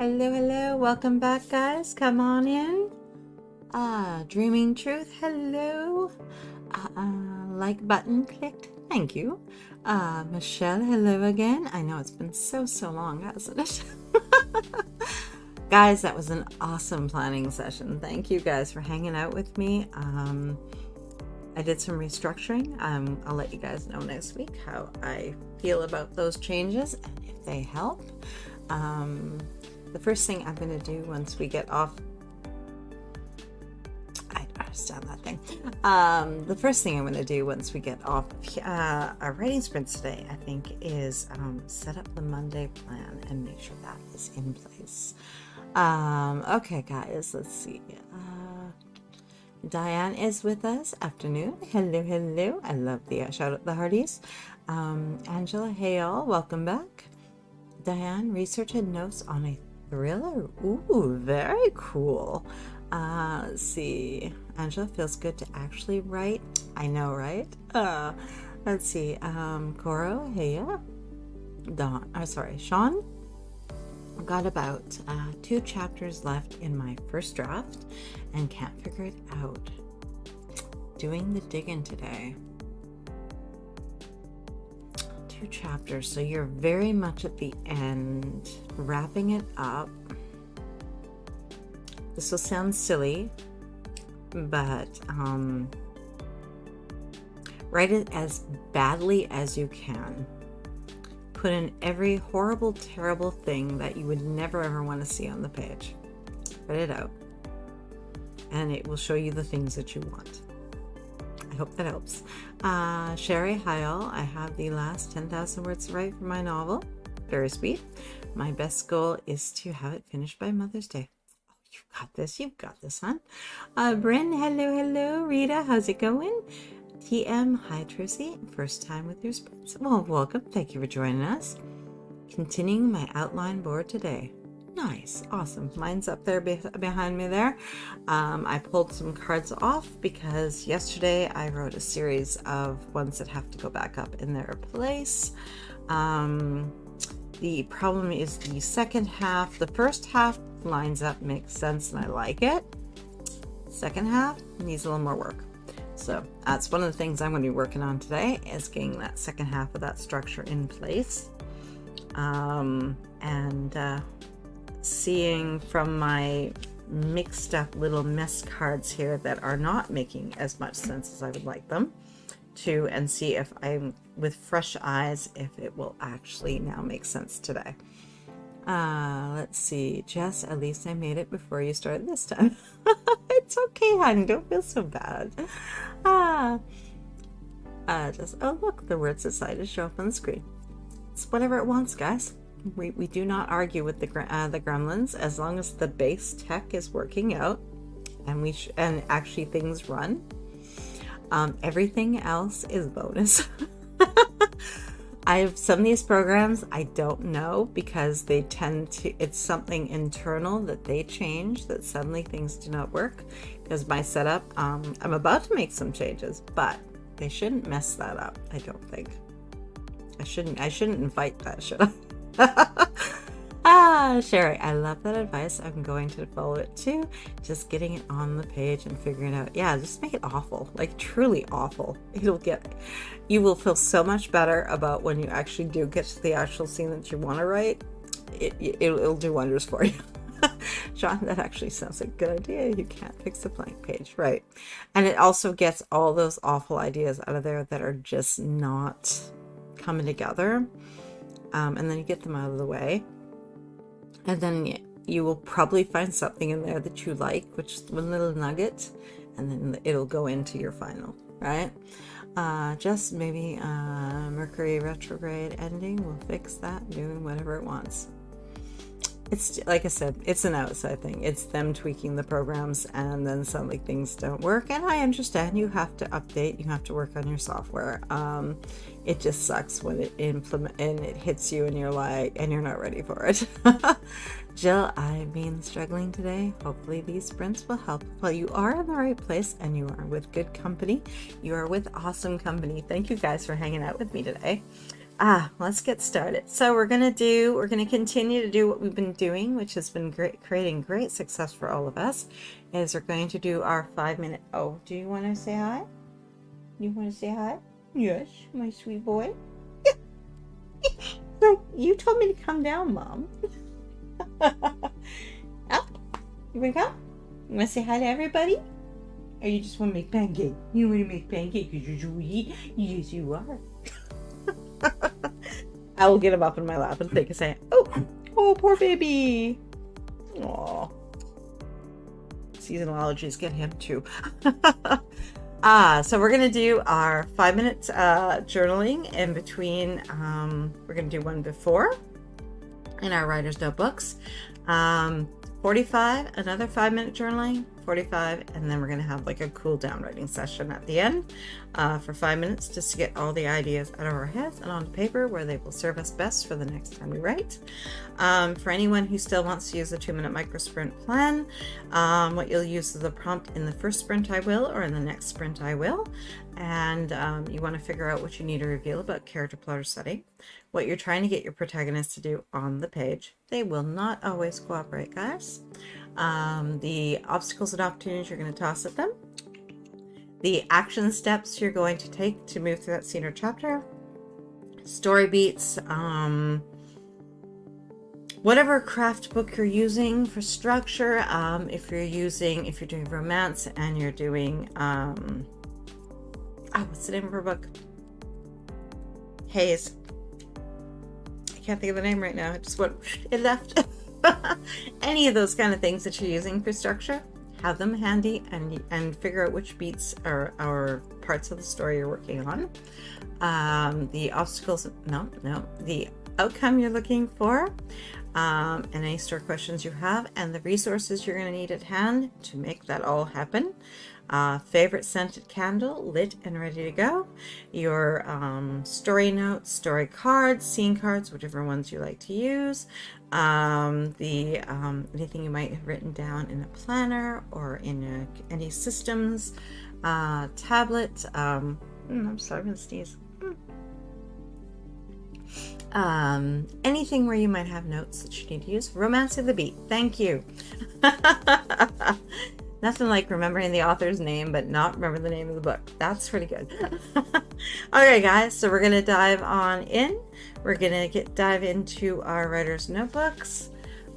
Hello, hello. Welcome back, guys. Come on in. Dreaming Truth. Hello. Like button clicked. Thank you. Michelle, hello again. I know it's been so long, hasn't it? Guys, that was an awesome planning session. Thank you guys for hanging out with me. I did some restructuring. I'll let you guys know next week how I feel about those changes and if they help. The first thing I'm going to do once we get off, I understand that thing. The first thing I'm going to do once we get off our writing sprints today, I think, is set up the Monday plan and make sure that is in place. Okay, guys, let's see. Diane is with us. Afternoon. Hello, hello. I love the shout out the hearties. Angela, hey all, welcome back. Diane, research and notes on a thriller. Ooh, very cool. Let's see. Angela, feels good to actually write. I know, right? Let's see. Coro, hey, Sean. Got about 2 chapters left in my first draft and can't figure it out. Doing the digging today. 2 chapters, so you're very much at the end, wrapping it up. This will sound silly, but write it as badly as you can. Put in every horrible, terrible thing that you would never ever want to see on the page. Write it out. And it will show you the things that you want. I hope that helps. Sherry, hi all. I have the last 10,000 words to write for my novel. Very sweet. My best goal is to have it finished by Mother's Day. Oh, you've got this, huh? Bryn, hello, hello. Rita, how's it going? TM, hi Tracy. First time with your sprints. Well, welcome. Thank you for joining us. Continuing my outline board today. Nice, awesome. Mine's up there behind me there. I pulled some cards off because yesterday I wrote a series of ones that have to go back up in their place. The problem is the second half. The first half lines up, makes sense, and I like it. Second half needs a little more work. So that's one of the things I'm going to be working on today, is getting that second half of that structure in place. Seeing from my mixed up little mess cards here that are not making as much sense as I would like them to, and see if I'm with fresh eyes, if it will actually now make sense today. Let's see. Jess, at least I made it before you started this time. It's okay, honey. Don't feel so bad. Oh look, the words decided to show up on the screen. It's whatever it wants, guys. We do not argue with the gremlins as long as the base tech is working out and and actually things run. Everything else is bonus. I have some of these programs I don't know because they tend to, it's something internal that they change that suddenly things do not work. Because my setup, I'm about to make some changes, but they shouldn't mess that up. I don't think. I shouldn't invite that, should I? Sherry, I love that advice. I'm going to follow it too. Just getting it on the page and figuring it out. Yeah, just make it awful, like truly awful. You will feel so much better about when you actually do get to the actual scene that you want to write. It'll do wonders for you. Sean, that actually sounds like a good idea. You can't fix a blank page, right? And it also gets all those awful ideas out of there that are just not coming together. And then you get them out of the way. And then you will probably find something in there that you like, which is one little nugget, and then it'll go into your final, right? Just maybe Mercury retrograde ending will fix that, doing whatever it wants. It's like I said, it's an outside thing. It's them tweaking the programs, and then suddenly things don't work. And I understand you have to update, you have to work on your software. It just sucks when it hits you and you're like, and you're not ready for it. Jill, I've been struggling today. Hopefully these sprints will help. Well, you are in the right place and you are with good company. You are with awesome company. Thank you guys for hanging out with me today. Let's get started. So we're going to continue to do what we've been doing, which has been creating great success for all of us, is we're going to do our 5-minute. Oh, do you want to say hi? You want to say hi? Yes, my sweet boy. So you told me to come down, Mom. Up. You want to come? You want to say hi to everybody? Or you just want to make pancake? You want to make pancake because you're sweet? Yes, you are. I will get him up in my lap and take a second. Oh, poor baby. Aw. Seasonal allergies get him too. So we're going to do our 5 minutes journaling in between. We're going to do one before in our writer's notebooks. 45, another 5-minute journaling, 45, and then we're going to have like a cool down writing session at the end for 5 minutes just to get all the ideas out of our heads and onto paper where they will serve us best for the next time we write. For anyone who still wants to use the 2-minute micro sprint plan, what you'll use is the prompt in the first sprint I will, or in the next sprint I will, and you want to figure out what you need to reveal about character, plot, or setting, what you're trying to get your protagonist to do on the page. They will not always cooperate, guys. The obstacles and opportunities you're going to toss at them, the action steps you're going to take to move through that scene or chapter, story beats, whatever craft book you're using for structure. If you're doing romance and you're doing what's the name of her book? Hayes. I can't think of the name right now. It left. Any of those kind of things that you're using for structure, have them handy and figure out which beats are parts of the story you're working on. The obstacles, the outcome you're looking for, and any story questions you have, and the resources you're going to need at hand to make that all happen. Favorite scented candle, lit and ready to go. Your story notes, story cards, scene cards, whichever ones you like to use. Anything you might have written down in a planner or in any systems, tablet. I'm sorry, I'm gonna sneeze. Anything where you might have notes that you need to use. Romance of the Beat. Thank you. Nothing like remembering the author's name, but not remember the name of the book. That's pretty good. Okay, guys, so we're going to dive on in. We're going to dive into our writer's notebooks.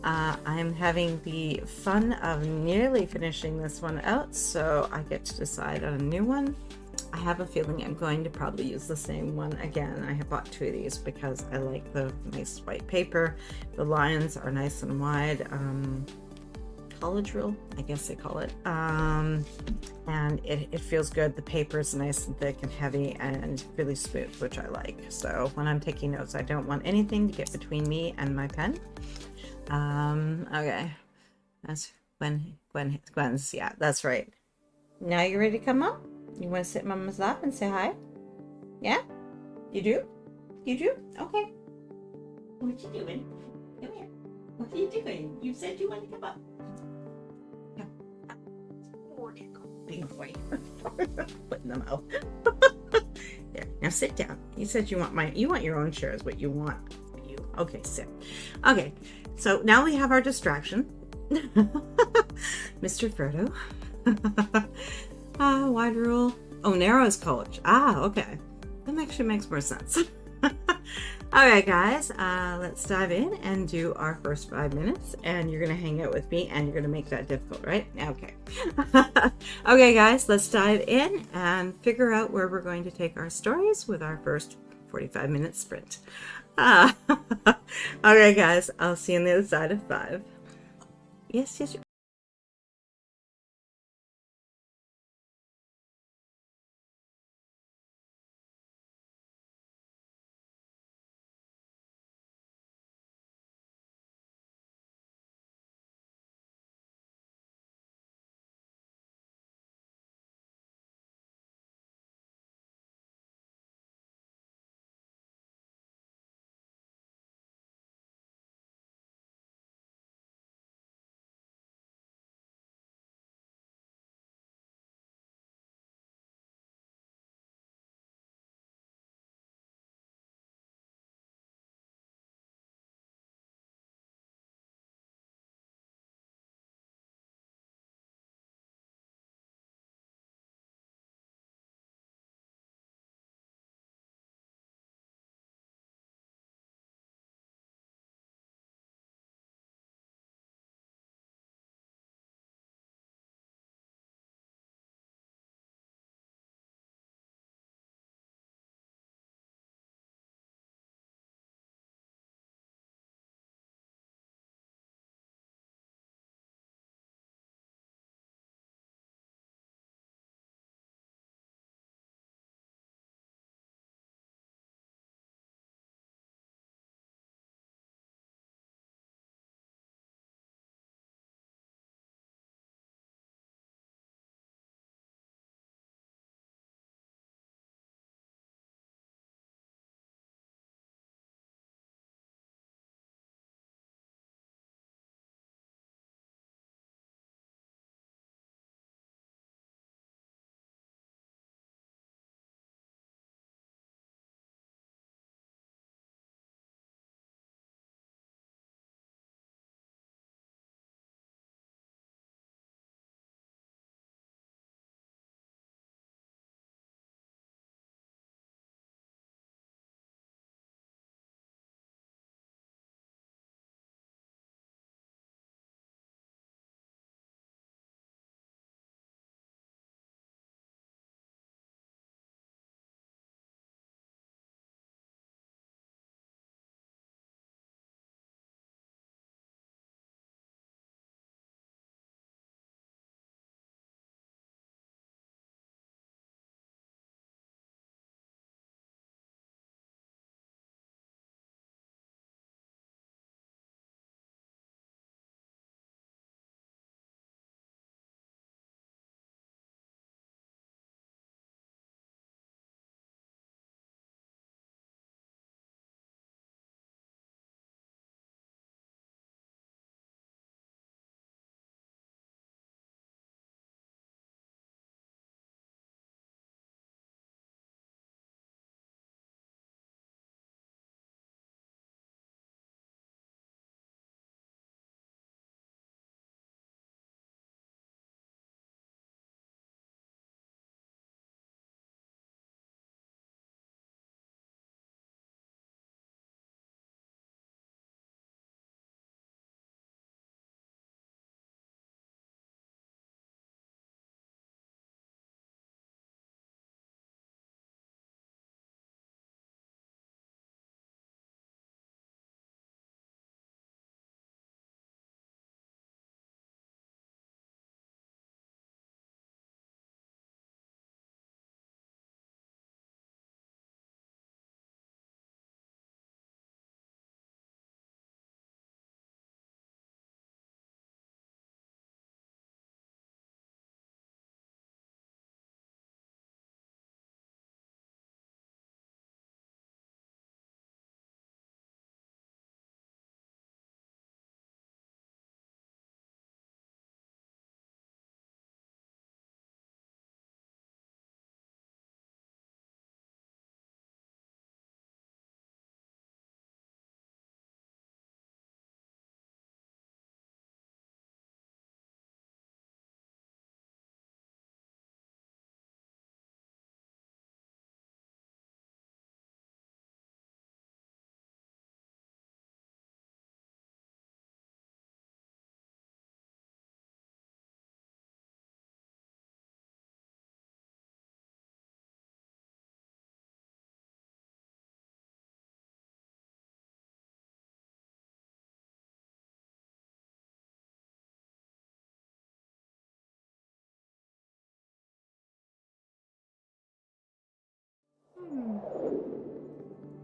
I'm having the fun of nearly finishing this one out, so I get to decide on a new one. I have a feeling I'm going to probably use the same one again. I have bought 2 of these because I like the nice white paper. The lines are nice and wide. College rule, I guess they call it, and it feels good. The paper is nice and thick and heavy and really smooth, which I like. So when I'm taking notes, I don't want anything to get between me and my pen. Okay, that's Gwen's. Yeah, that's right. Now you ready to come up? You want to sit in Mama's lap and say hi? Yeah, you do. Okay. What you doing? Come here. What are you doing? You said you want to come up. Big boy. Putting them out. There. Now sit down. You said you want your own chair is what you want. Okay, sit. Okay. So now we have our distraction. Mr. Frodo. Wide rule. Oh, narrow is college. Okay. That actually makes more sense. Alright guys, let's dive in and do our first 5 minutes, and you're going to hang out with me and you're going to make that difficult, right? Okay. Okay guys, let's dive in and figure out where we're going to take our stories with our first 45-minute sprint. Okay guys, I'll see you on the other side of 5. Yes.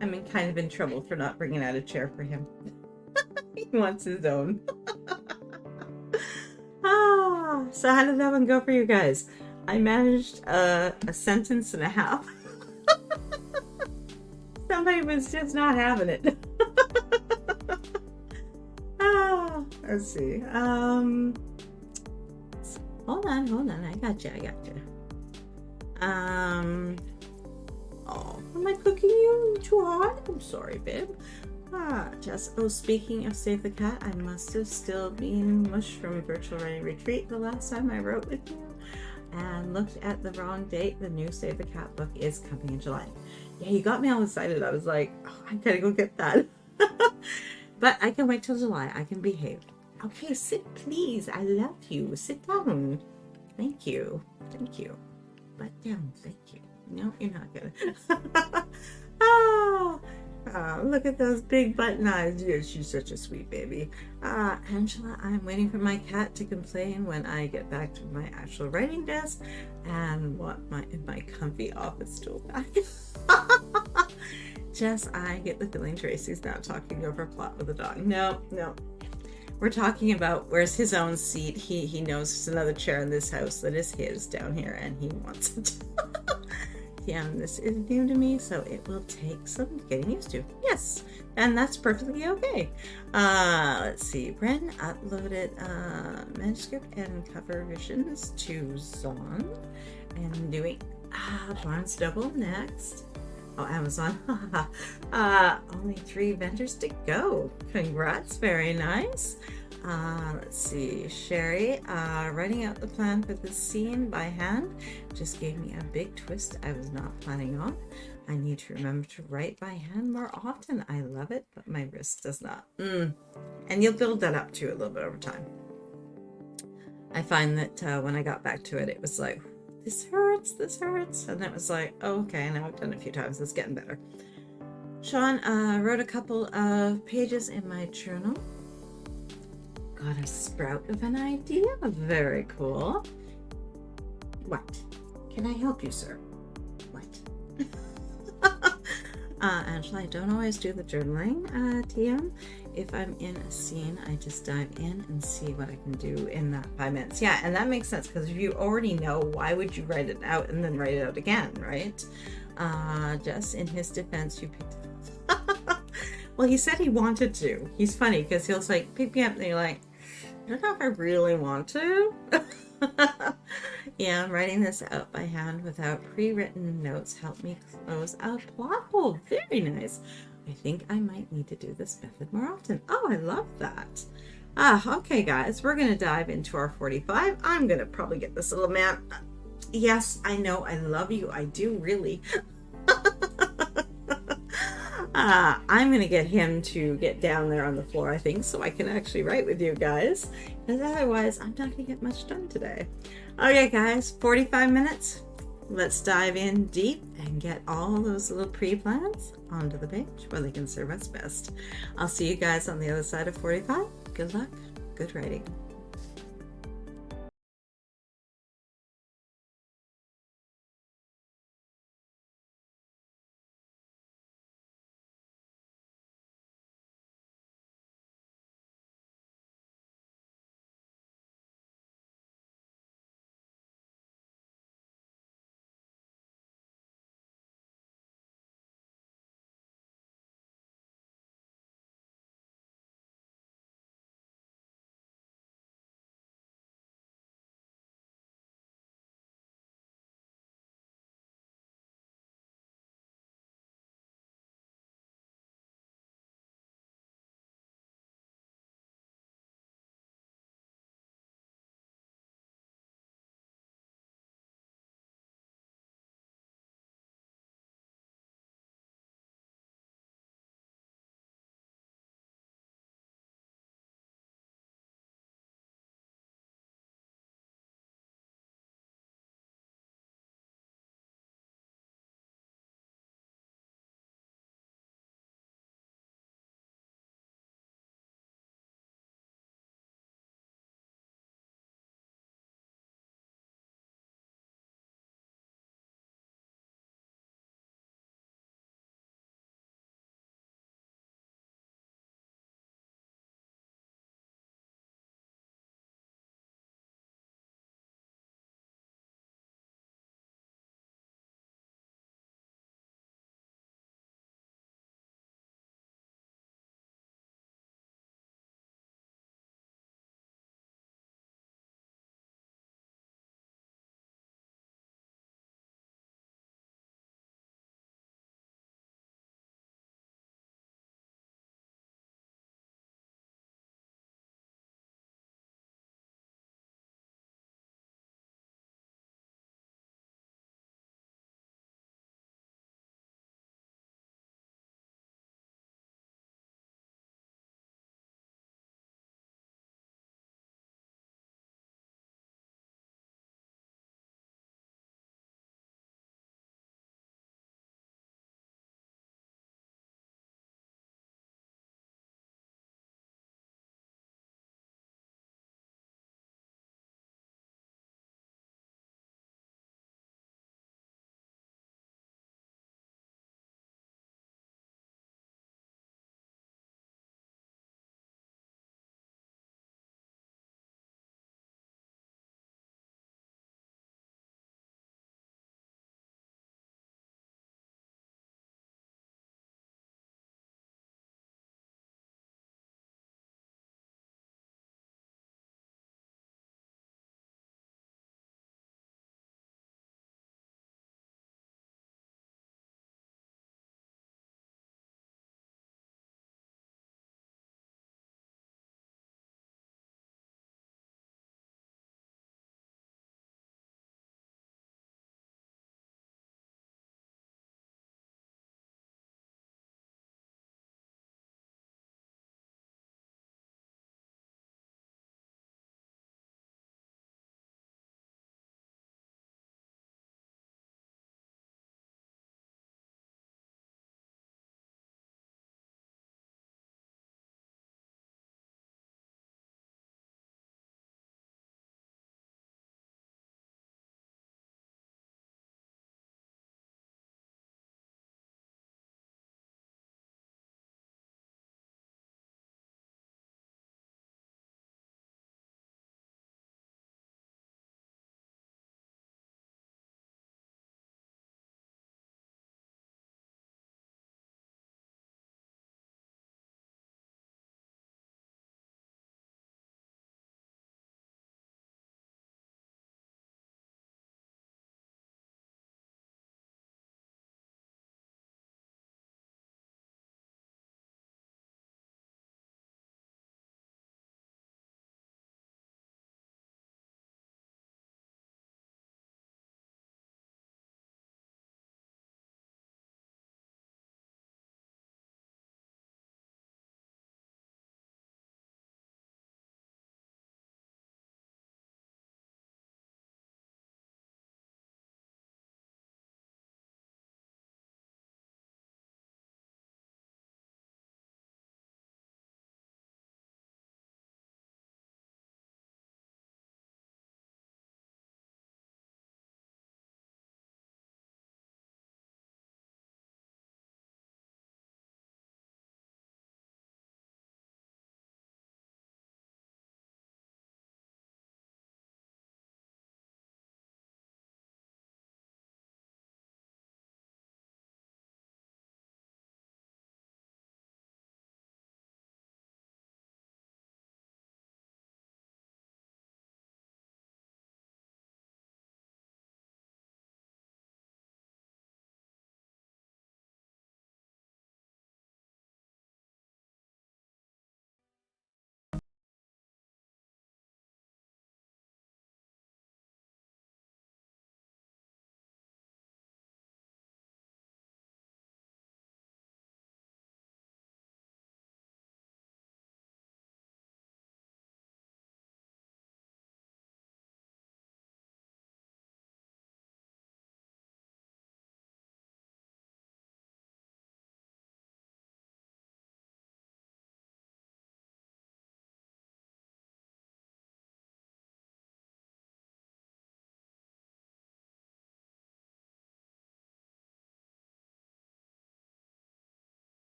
I'm kind of in trouble for not bringing out a chair for him. He wants his own. So how did that one go for you guys? I managed a sentence and a half. Somebody was just not having it. Let's see. Hold on. I got you. Oh, am I cooking you too hot? I'm sorry, babe. Just, speaking of Save the Cat, I must have still been mush from Virtual Writing Retreat the last time I wrote with you and looked at the wrong date. The new Save the Cat book is coming in July. Yeah, you got me all excited. I was like, oh, I gotta go get that. But I can wait till July. I can behave. Okay, sit, please. I love you. Sit down. Thank you. Butt down. Thank you. No, you're not gonna. Look at those big button eyes. Yeah, she's such a sweet baby. Angela, I'm waiting for my cat to complain when I get back to my actual writing desk and want my comfy office stool back. Jess, I get the feeling Tracy's now talking over plot with the dog. No. We're talking about where's his own seat. He knows there's another chair in this house that is his down here, and he wants it. Yeah, this is new to me, so it will take some getting used to. Yes, and that's perfectly okay. Let's see. Bren uploaded manuscript and cover revisions to Zon, and doing Barnes Double next. Oh, Amazon. Only 3 vendors to go. Congrats, very nice. Let's see, Sherry, writing out the plan for this scene by hand just gave me a big twist I was not planning on. I need to remember to write by hand more often. I love it, but my wrist does not. And you'll build that up too a little bit over time. I find that when I got back to it, it was like, this hurts. And it was like, oh, okay, now I've done it a few times. It's getting better. Sean wrote a couple of pages in my journal. Got a sprout of an idea. Very cool. What? Can I help you, sir? What? Angela, I don't always do the journaling, TM. If I'm in a scene, I just dive in and see what I can do in that 5 minutes. Yeah, and that makes sense because if you already know, why would you write it out and then write it out again, right? Just in his defense, you picked it. Well, he said he wanted to. He's funny because he'll like pick me up and you're like, I don't know if I really want to. Yeah, writing this out by hand without pre-written notes helped me close a plot hole. Very nice. I think I might need to do this method more often. Oh, I love that. Okay, guys, we're going to dive into our 45. I'm going to probably get this little man. Yes, I know. I love you. I do, really. I'm going to get him to get down there on the floor, I think, so I can actually write with you guys. Because otherwise, I'm not going to get much done today. Okay, guys, 45 minutes. Let's dive in deep and get all those little pre-plans onto the page where they can serve us best. I'll see you guys on the other side of 45. Good luck. Good writing.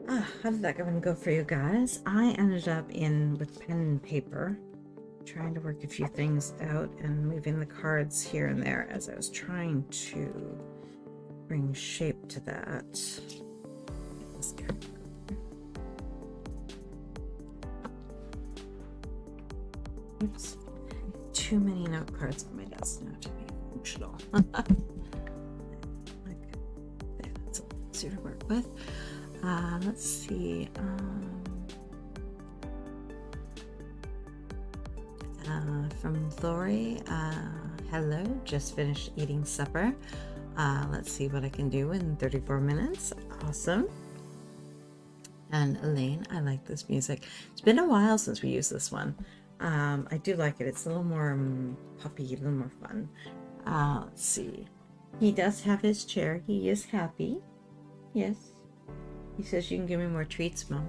How did that go for you guys? I ended up with pen and paper, trying to work a few things out and moving the cards here and there as I was trying to bring shape to that. This card. Oops. Too many note cards on my desk now to be functional. Like, that's easier to work with. Let's see. From Lori, hello, just finished eating supper. Let's see what I can do in 34 minutes. Awesome. And Elaine, I like this music. It's been a while since we used this one. I do like it. It's a little more puppy, a little more fun. Let's see. He does have his chair. He is happy. Yes. He says you can give me more treats, Mom.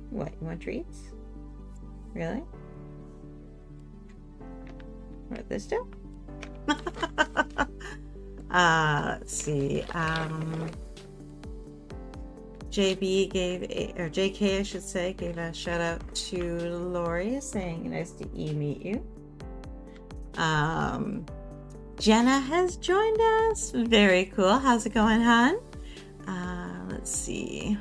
What, you want treats? Really? What, this too? Let's see. JK, I should say, gave a shout out to Lori saying nice to meet you. Jenna has joined us. Very cool. How's it going, hon? Let's see.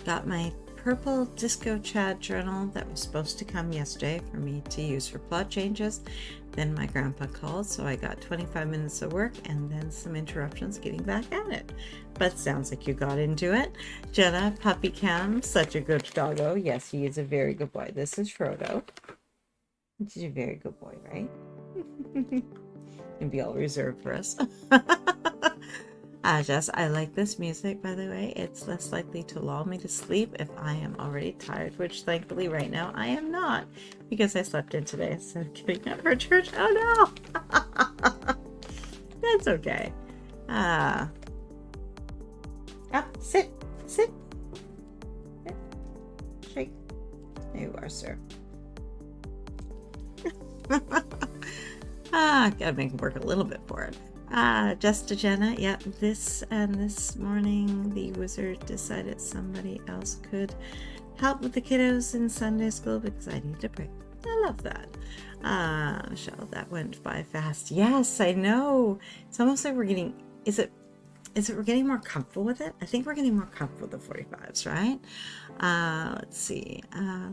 Got my purple Disco Chad journal that was supposed to come yesterday for me to use for plot changes. Then my grandpa called, so I got 25 minutes of work and then some interruptions getting back at it. But sounds like you got into it. Jenna, Puppy Cam, such a good doggo. Yes, he is a very good boy. This is Frodo. He's a very good boy, right? And be all reserved for us. Jess, I like this music, by the way. It's less likely to lull me to sleep if I am already tired, which thankfully right now I am not, because I slept in today instead of getting up for church. Oh no! That's okay. Sit. Shake. There you are, sir. Gotta make it work a little bit for it. Just to Jenna, yep, this morning the wizard decided somebody else could help with the kiddos in Sunday school because I need to pray. I love that. Michelle, that went by fast. Yes, I know. It's almost like we're getting, we're getting more comfortable with it? I think we're getting more comfortable with the 45s, right? Let's see.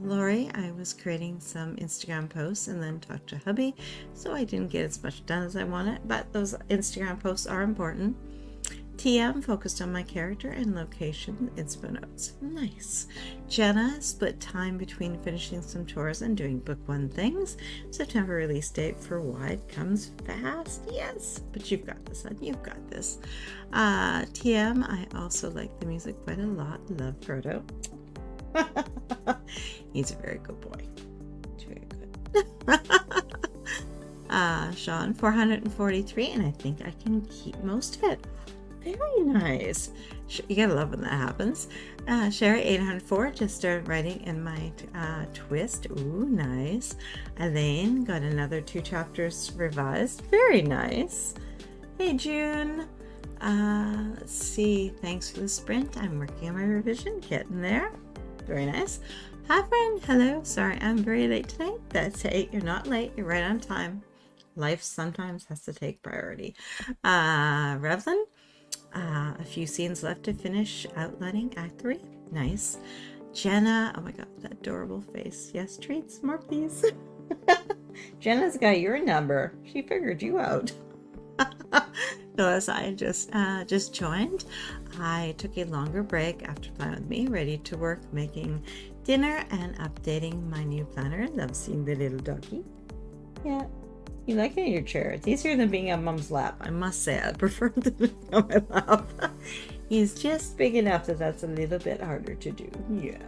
Lori, I was creating some Instagram posts and then talked to hubby, so I didn't get as much done as I wanted, but those Instagram posts are important. TM focused on my character and location inspo notes. Nice. Jenna split time between finishing some chores and doing book one things. September release date for Wide comes fast. Yes, but you've got this, son. You've got this. TM, I also like the music quite a lot. Love Frodo. He's a very good boy. He's very good. Sean, 443, and I think I can keep most of it. Very nice. You gotta love when that happens. Sherry, 804, just started writing in my twist. Ooh, nice. Elaine, got another 2 chapters revised. Very nice. Hey, June. Let's see. Thanks for the sprint. I'm working on my revision. Getting there. Very nice. Hi, friend. Hello. Sorry, I'm very late tonight. That's it. You're not late. You're right on time. Life sometimes has to take priority. Revlin. A few scenes left to finish outlining Act 3. Nice. Jenna, oh my god, that adorable face. Yes, treats, more please. Jenna's got your number. She figured you out. Notice I just joined. I took a longer break after Plan With Me, ready to work making dinner and updating my new planner. Love seeing the little doggy. Yeah. You like it in your chair. It's easier than being on Mom's lap. I must say, I prefer to be on my lap. He's just big enough that that's a little bit harder to do. Yeah.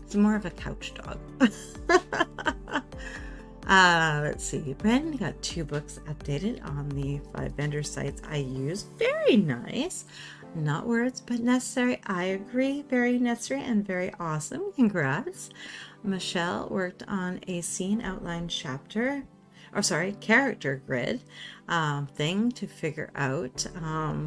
It's more of a couch dog. Let's see. Brandon got 2 books updated on the 5 vendor sites I use. Very nice. Not words, but necessary. I agree. Very necessary and very awesome. Congrats. Michelle worked on a scene outline chapter, or sorry, character grid thing to figure out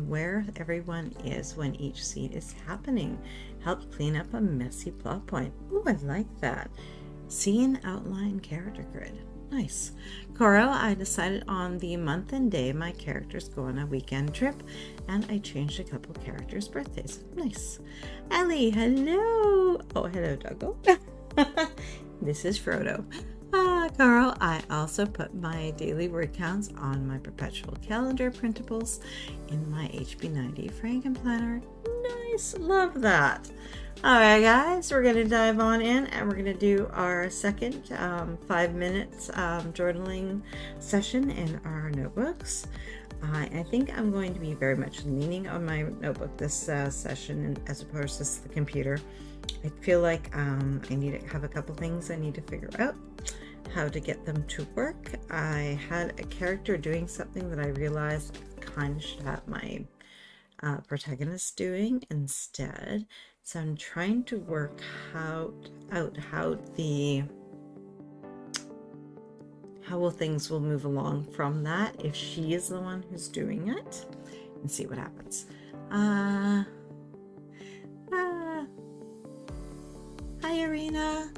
where everyone is when each scene is happening. Helped clean up a messy plot point. Ooh, I like that. Scene outline character grid. Nice. Coro, I decided on the month and day my characters go on a weekend trip, and I changed a couple characters' birthdays. Nice. Ellie, hello. Oh, hello, Doggo. This is Frodo. Carl, I also put my daily word counts on my perpetual calendar printables in my HB90 Franken planner. Nice, love that. All right, guys, we're going to dive on in and we're going to do our second 5 minutes journaling session in our notebooks. I think I'm going to be very much leaning on my notebook this session as opposed to the computer. I feel like I need to have a couple things I need to figure out how to get them to work. I had a character doing something that I realized I kind of should have my protagonist doing instead. So I'm trying to work out how will things will move along from that if she is the one who's doing it, and see what happens. Hi, Irina.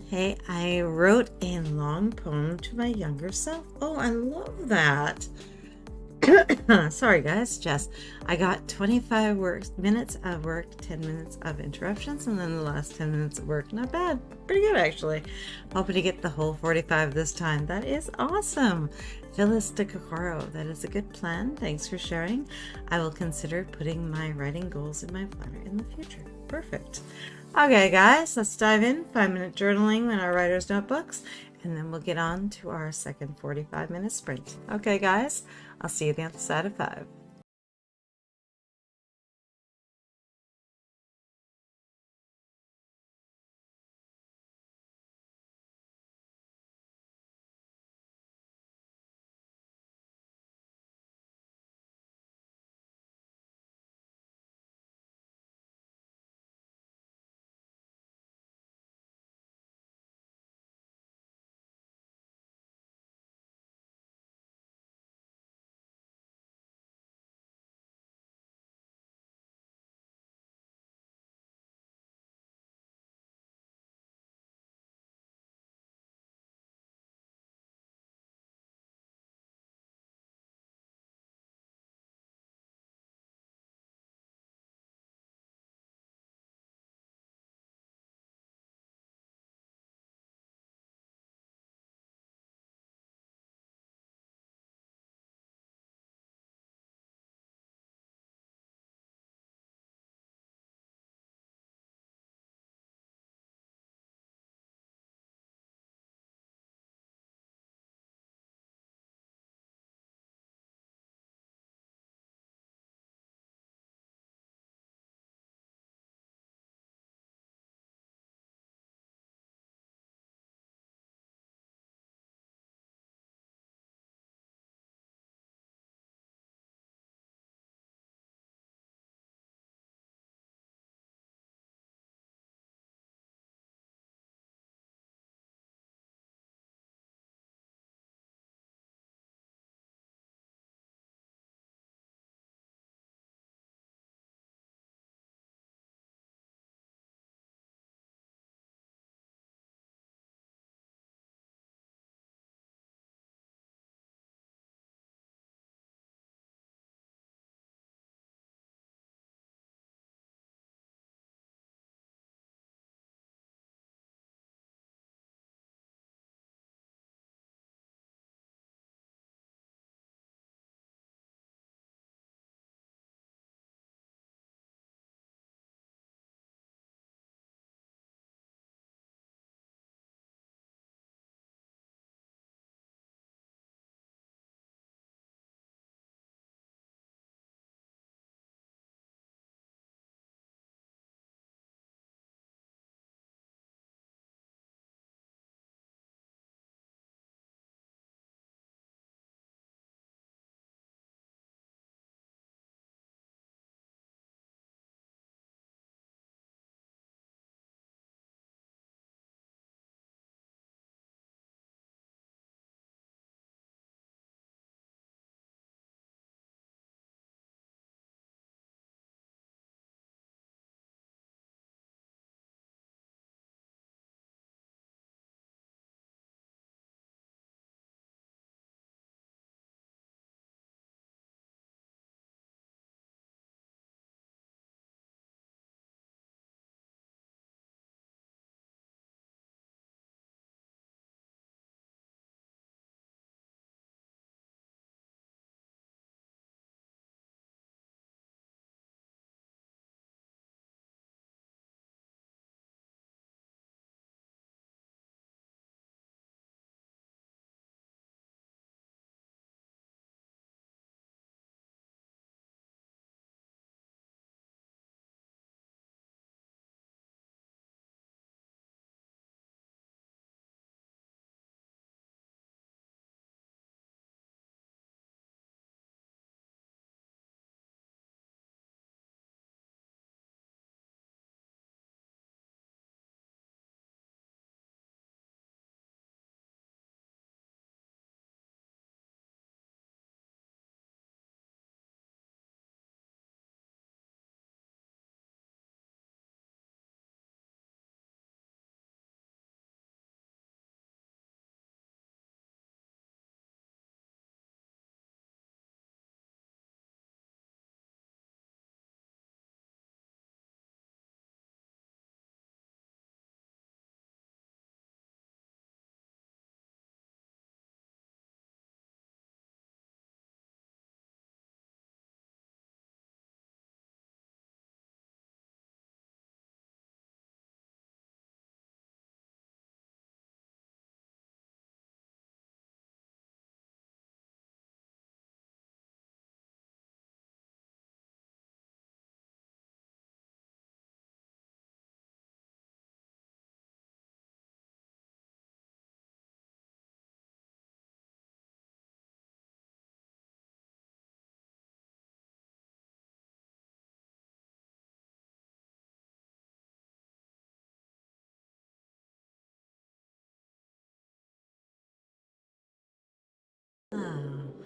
Hey, I wrote a long poem to my younger self. Oh, I love that. Sorry, guys. Jess, I got 25 minutes of work, 10 minutes of interruptions, and then the last 10 minutes of work. Not bad. Pretty good, actually. Hoping to get the whole 45 this time. That is awesome. Phyllis de Cocoro, that is a good plan. Thanks for sharing. I will consider putting my writing goals in my planner in the future. Perfect. Okay, guys, let's dive in. 5-minute journaling in our writer's notebooks, and then we'll get on to our second 45-minute sprint. Okay, guys, I'll see you at the other side of 5.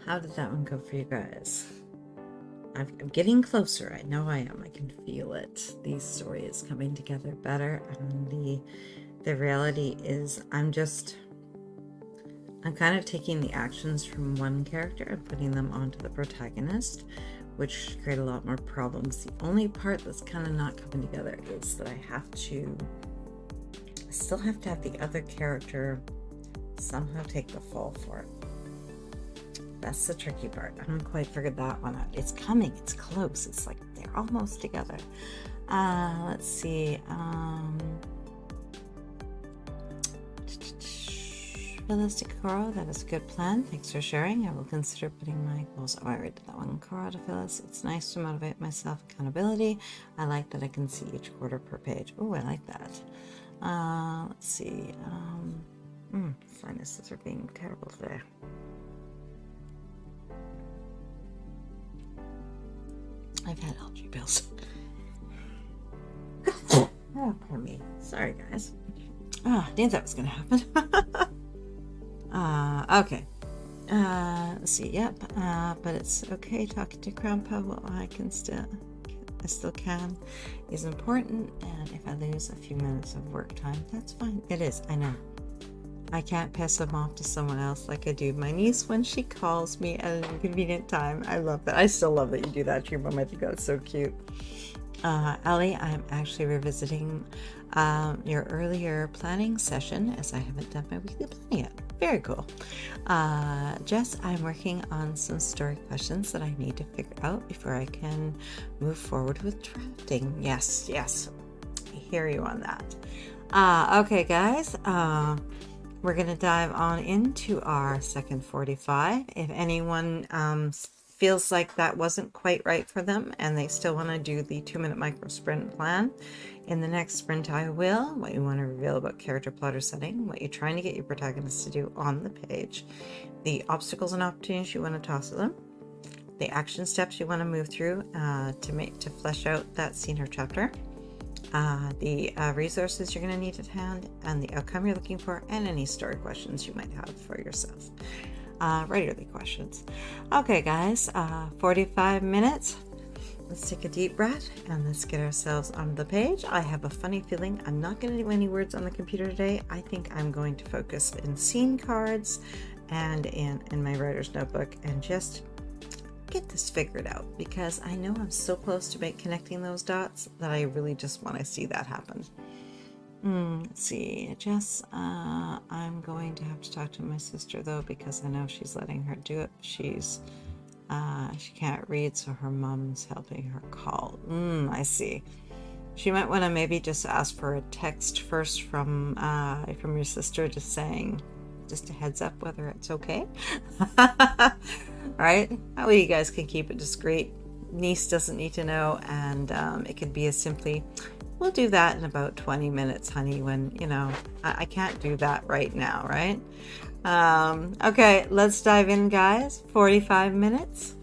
how did that one go for you guys? I'm getting closer. I know I am. I can feel it. These stories coming together better, and the reality is I'm kind of taking the actions from one character and putting them onto the protagonist, which create a lot more problems. The only part that's kind of not coming together is that I still have to have the other character somehow take the fall for it. That's the tricky part. I haven't quite figured that one out. It's coming. It's close. It's like they're almost together. Let's see. Realistic Coro, that is a good plan. Thanks for sharing. I will consider putting my goals. Oh, I already did that one. Coro to Phyllis. It's nice to motivate myself. Accountability. I like that I can see each quarter per page. Oh, I like that. Let's see. Sinuses are being terrible today. I've had allergy pills. Oh, poor me. Sorry, guys. I knew that was going to happen. Okay. Let's see. Yep. But it's okay talking to Grandpa. Well, I still can. Is important. And if I lose a few minutes of work time, that's fine. It is. I know. I can't pass them off to someone else like I do my niece when she calls me at an inconvenient time. I love that. I still love that you do that to your mom. I think that's so cute. Ellie, I'm actually revisiting your earlier planning session as I haven't done my weekly planning yet. Very cool. Jess, I'm working on some story questions that I need to figure out before I can move forward with drafting. Yes. I hear you on that. Okay, guys. We're going to dive on into our second 45. If anyone feels like that wasn't quite right for them and they still want to do the 2-minute micro sprint plan, in the next sprint I will, what you want to reveal about character plotter setting, what you're trying to get your protagonist to do on the page, the obstacles and opportunities you want to toss at them, the action steps you want to move through to flesh out that scene or chapter, the resources you're going to need at hand, and the outcome you're looking for, and any story questions you might have for yourself. Regularly questions. Okay, guys, 45 minutes. Let's take a deep breath and let's get ourselves on the page. I have a funny feeling I'm not going to do any words on the computer today. I think I'm going to focus in scene cards and in my writer's notebook and just get this figured out, because I know I'm so close to connecting those dots that I really just want to see that happen. Let's see, Jess, I'm going to have to talk to my sister though, because I know she's letting her do it. She can't read, so her mom's helping her call. I see. She might want to maybe just ask for a text first from your sister, just saying, just a heads up whether it's okay. All right, that way you guys can keep it discreet. Niece doesn't need to know, and it could be as simply, we'll do that in about 20 minutes, honey, when, I can't do that right now, right? Okay, let's dive in, guys. 45 minutes.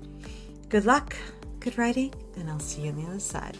Good luck, good writing, and I'll see you on the other side.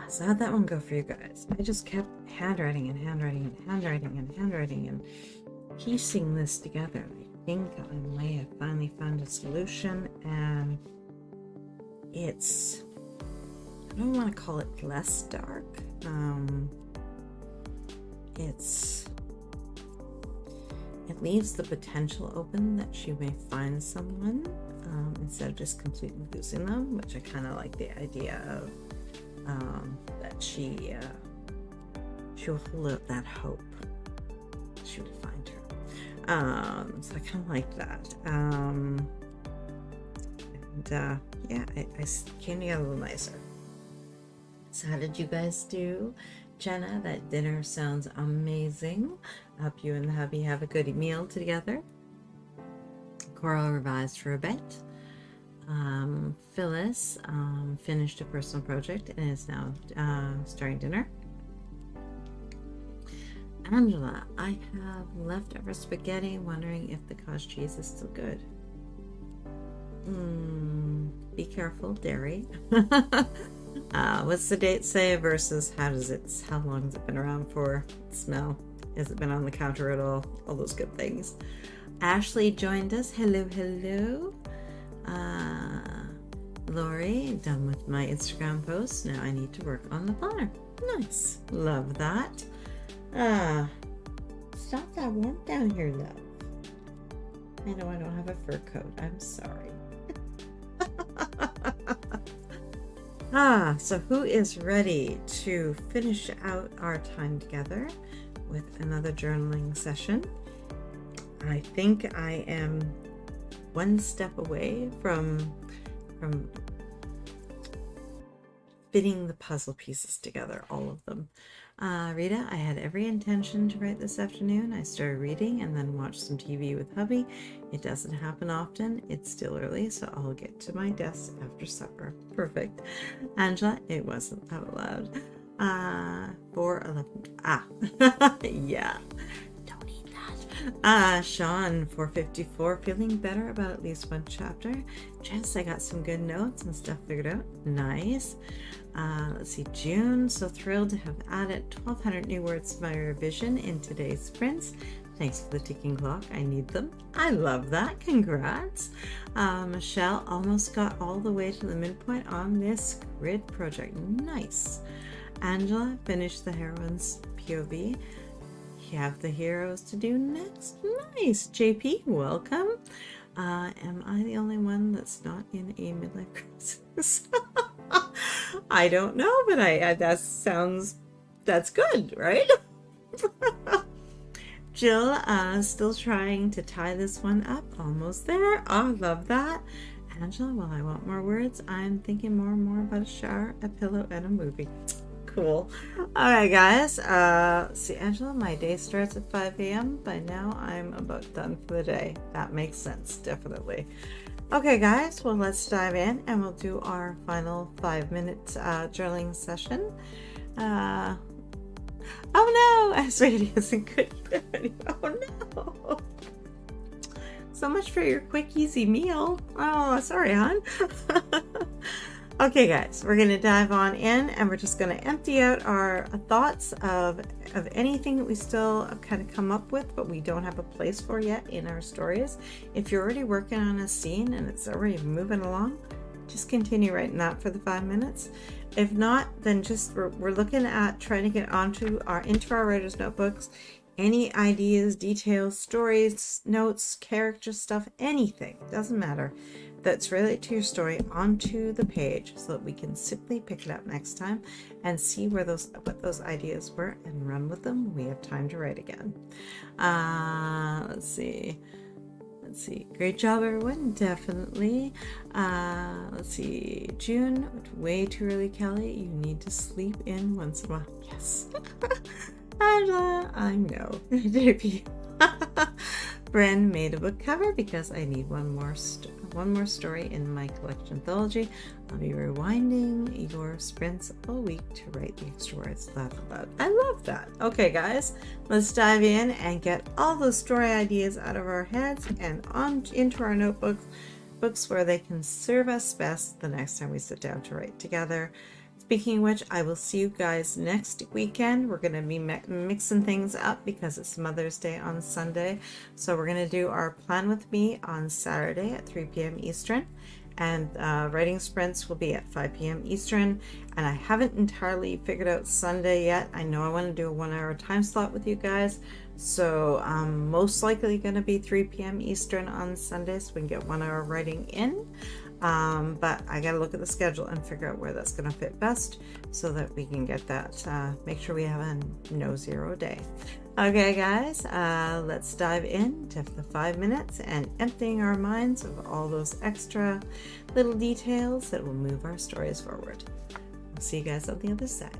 So how'd that one go for you guys? I just kept handwriting and handwriting and handwriting and handwriting and piecing this together. I think I may have finally found a solution, and it's, I don't want to call it less dark. It leaves the potential open that she may find someone instead of just completely losing them, which I kind of like the idea of. That she'll hold out that hope she will find her. So I kind of like that. Yeah, I came together a little nicer. So how did you guys do? Jenna, that dinner sounds amazing. I hope you and the hubby have a good meal together. Coral revised for a bit. Phyllis finished a personal project and is now starting dinner. Angela, I have leftover spaghetti, wondering if the cottage cheese is still good. Be careful, dairy. What's the date say versus how long has it been around for? Smell. Has it been on the counter at all? All those good things. Ashley joined us. Hello, hello. Lori, done with my Instagram post. Now I need to work on the planner. Nice. Love that. It's not that warm down here, love. I know I don't have a fur coat. I'm sorry. So who is ready to finish out our time together with another journaling session? I think I am one step away from fitting the puzzle pieces together, all of them. Rita, I had every intention to write this afternoon. I started reading and then watched some TV with hubby. It doesn't happen often. It's still early, so I'll get to my desk after supper. Perfect. Angela, it wasn't out loud. 4:11. Yeah. Don't eat that. Sean, 4:54, feeling better about at least one chapter. Jess, I got some good notes and stuff figured out. Nice. Let's see, June, so thrilled to have added 1,200 new words to my revision in today's sprints. Thanks for the ticking clock. I need them. I love that. Congrats. Michelle almost got all the way to the midpoint on this grid project. Nice. Angela finished the heroine's POV. You have the heroes to do next. Nice. JP, welcome. Am I the only one that's not in a midlife crisis? I don't know, but that's good, right? Jill, still trying to tie this one up. Almost there. Oh, love that. Angela, well, I want more words. I'm thinking more and more about a shower, a pillow, and a movie. Cool. All right, guys. See, Angela, my day starts at 5 a.m. By now, I'm about done for the day. That makes sense, definitely. Okay, guys, well, let's dive in and we'll do our final 5-minute journaling session. Oh no, Ashley isn't good either. Oh no. So much for your quick, easy meal. Oh, sorry, hon. Okay, guys, we're going to dive on in and we're just going to empty out our thoughts of anything that we still kind of come up with, but we don't have a place for yet in our stories. If you're already working on a scene and it's already moving along, just continue writing that for the 5 minutes. If not, then just we're looking at trying to get into our writer's notebooks, any ideas, details, stories, notes, character stuff, anything, doesn't matter, that's related to your story onto the page so that we can simply pick it up next time and see what those ideas were and run with them when we have time to write again. Let's see. Great job, everyone. Definitely. Let's see. June, way too early, Kelly. You need to sleep in once in a while. Yes. Angela, I know. Bren made a book cover because I need one more story in my collection anthology. I'll be rewinding your sprints all week to write the extra words. Laugh about. I love that. Okay, guys, let's dive in and get all those story ideas out of our heads and into our notebooks, books where they can serve us best the next time we sit down to write together. It's Speaking of which, I will see you guys next weekend. We're going to be mixing things up because it's Mother's Day on Sunday. So we're going to do our Plan With Me on Saturday at 3 p.m. Eastern. And writing sprints will be at 5 p.m. Eastern. And I haven't entirely figured out Sunday yet. I know I want to do a 1-hour time slot with you guys. So I'm most likely going to be 3 p.m. Eastern on Sunday so we can get 1 hour writing in. But I gotta look at the schedule and figure out where that's gonna fit best so that we can get that, make sure we have a no zero day. Okay guys, let's dive into the 5 minutes and emptying our minds of all those extra little details that will move our stories forward. I'll see you guys on the other side.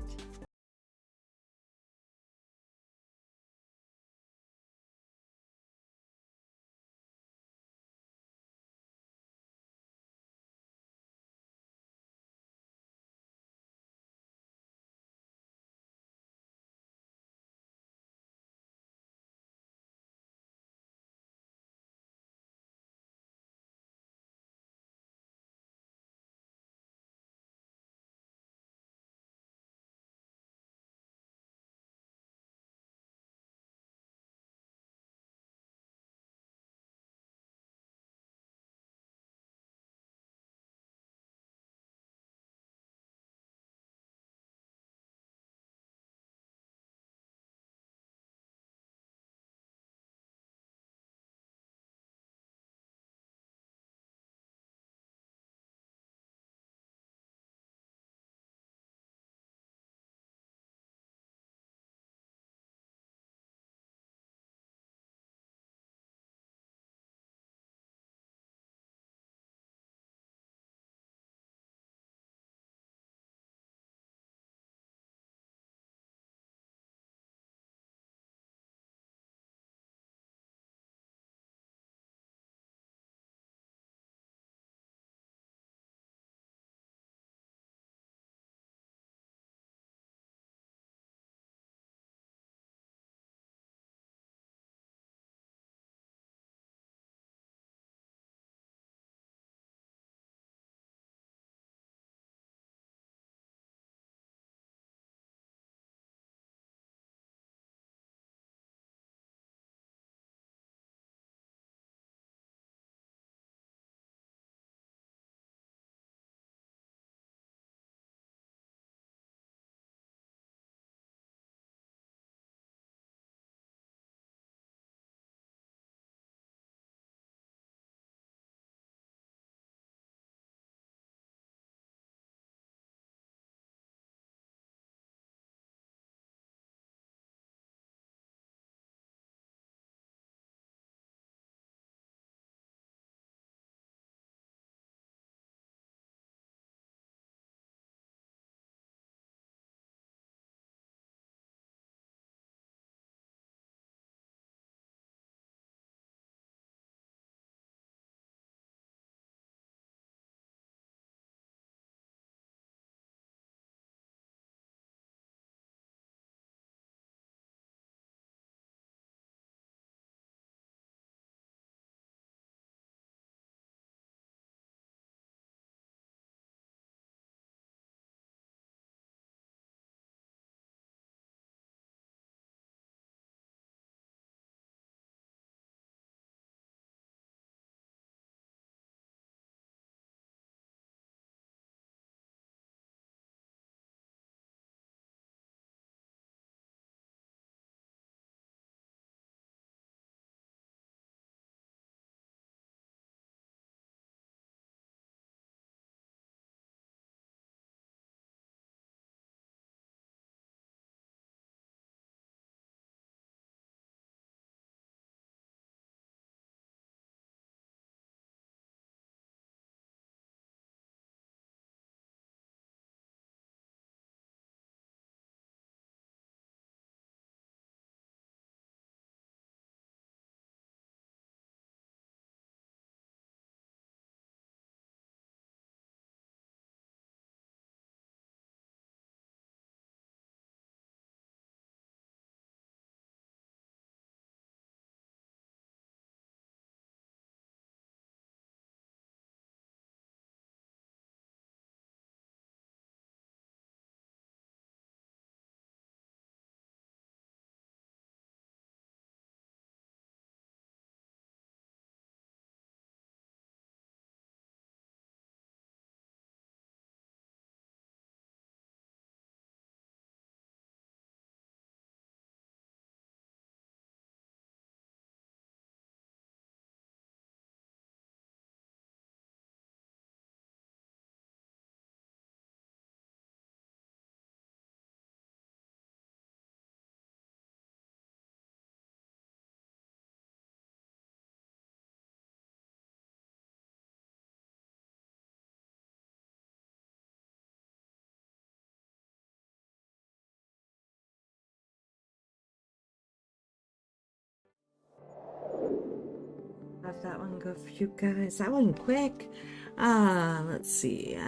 How'd that one go for you guys? That one quick. Let's see.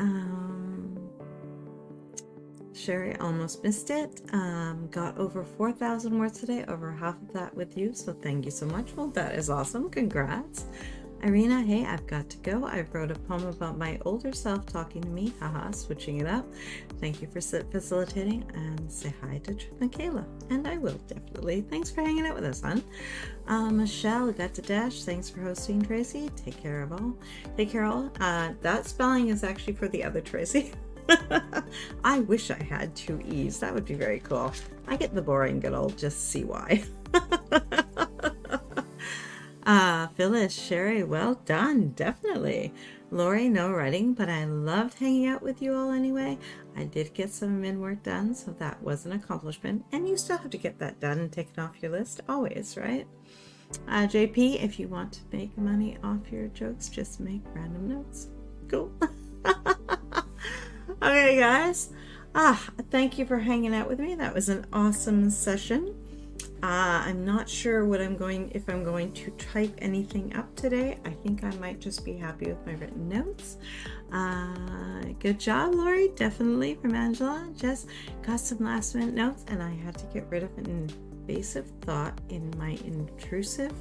Sherry almost missed it. Got over 4,000 words today, over half of that with you. So thank you so much. Well, that is awesome. Congrats. Irina, hey, I've got to go. I wrote a poem about my older self talking to me. Haha, switching it up. Thank you for facilitating, and say hi to Michaela. And I will, definitely. Thanks for hanging out with us, hon. Michelle, got to dash. Thanks for hosting, Tracy. Take care of all. Take care all. That spelling is actually for the other Tracy. I wish I had 2 E's. That would be very cool. I get the boring good old just CY. Phyllis, Sherry, well done, definitely. Lori, no writing, but I loved hanging out with you all anyway. I did get some admin work done, so that was an accomplishment. And you still have to get that done and taken off your list, always, right? JP, if you want to make money off your jokes, just make random notes. Cool. Okay, guys. Thank you for hanging out with me. That was an awesome session. I'm not sure if I'm going to type anything up today. I think I might just be happy with my written notes. Good job, Lori. Definitely from Angela. Just got some last minute notes, and I had to get rid of an invasive thought in my intrusive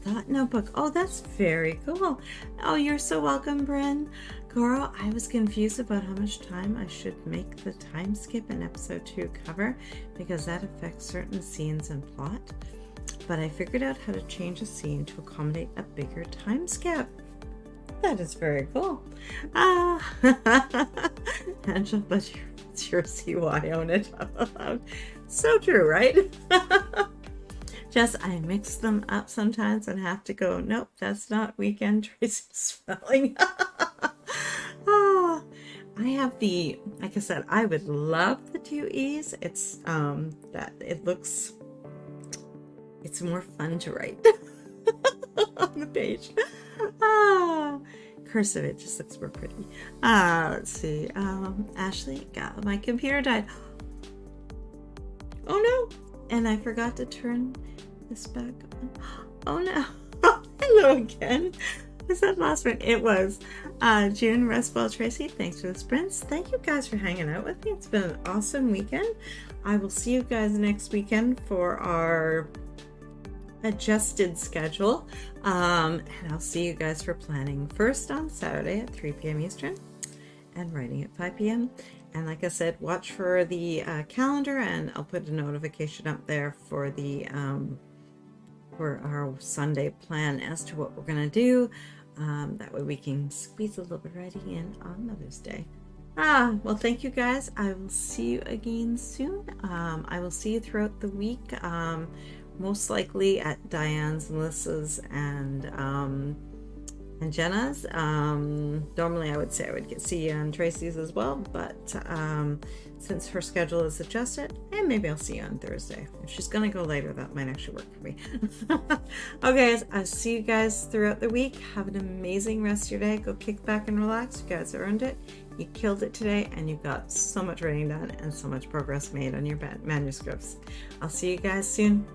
thought notebook. Oh, that's very cool. Oh, you're so welcome, Bryn. Girl, I was confused about how much time I should make the time skip in episode 2 cover because that affects certain scenes and plot. But I figured out how to change a scene to accommodate a bigger time skip. That is very cool. Angela, but it's your CY, own it. So true, right? Just, I mix them up sometimes and have to go, nope, that's not weekend Tracy spelling. I have like I said, I would love the 2 E's. It's, it's more fun to write on the page. Cursive, it just looks more pretty. Let's see. Ashley, God, my computer died. Oh no. And I forgot to turn this back on. Oh no. Hello again. I said last one. It was June. Rest well, Tracy. Thanks for the sprints. Thank you guys for hanging out with me. It's been an awesome weekend. I will see you guys next weekend for our adjusted schedule. And I'll see you guys for planning first on Saturday at 3 p.m. Eastern and writing at 5 p.m. And like I said, watch for the calendar, and I'll put a notification up there for the for our Sunday plan as to what we're going to do. That way we can squeeze a little bit writing in on Mother's Day. Well, thank you guys. I will see you again soon. I will see you throughout the week, most likely at Diane's, Melissa's, and Jenna's. Normally I would say I would see you on Tracy's as well, but since her schedule is adjusted, and maybe I'll see you on Thursday. If she's gonna go later, that might actually work for me. Okay, guys, I'll see you guys throughout the week. Have an amazing rest of your day. Go kick back and relax. You guys earned it. You killed it today, and you got so much writing done and so much progress made on your manuscripts. I'll see you guys soon.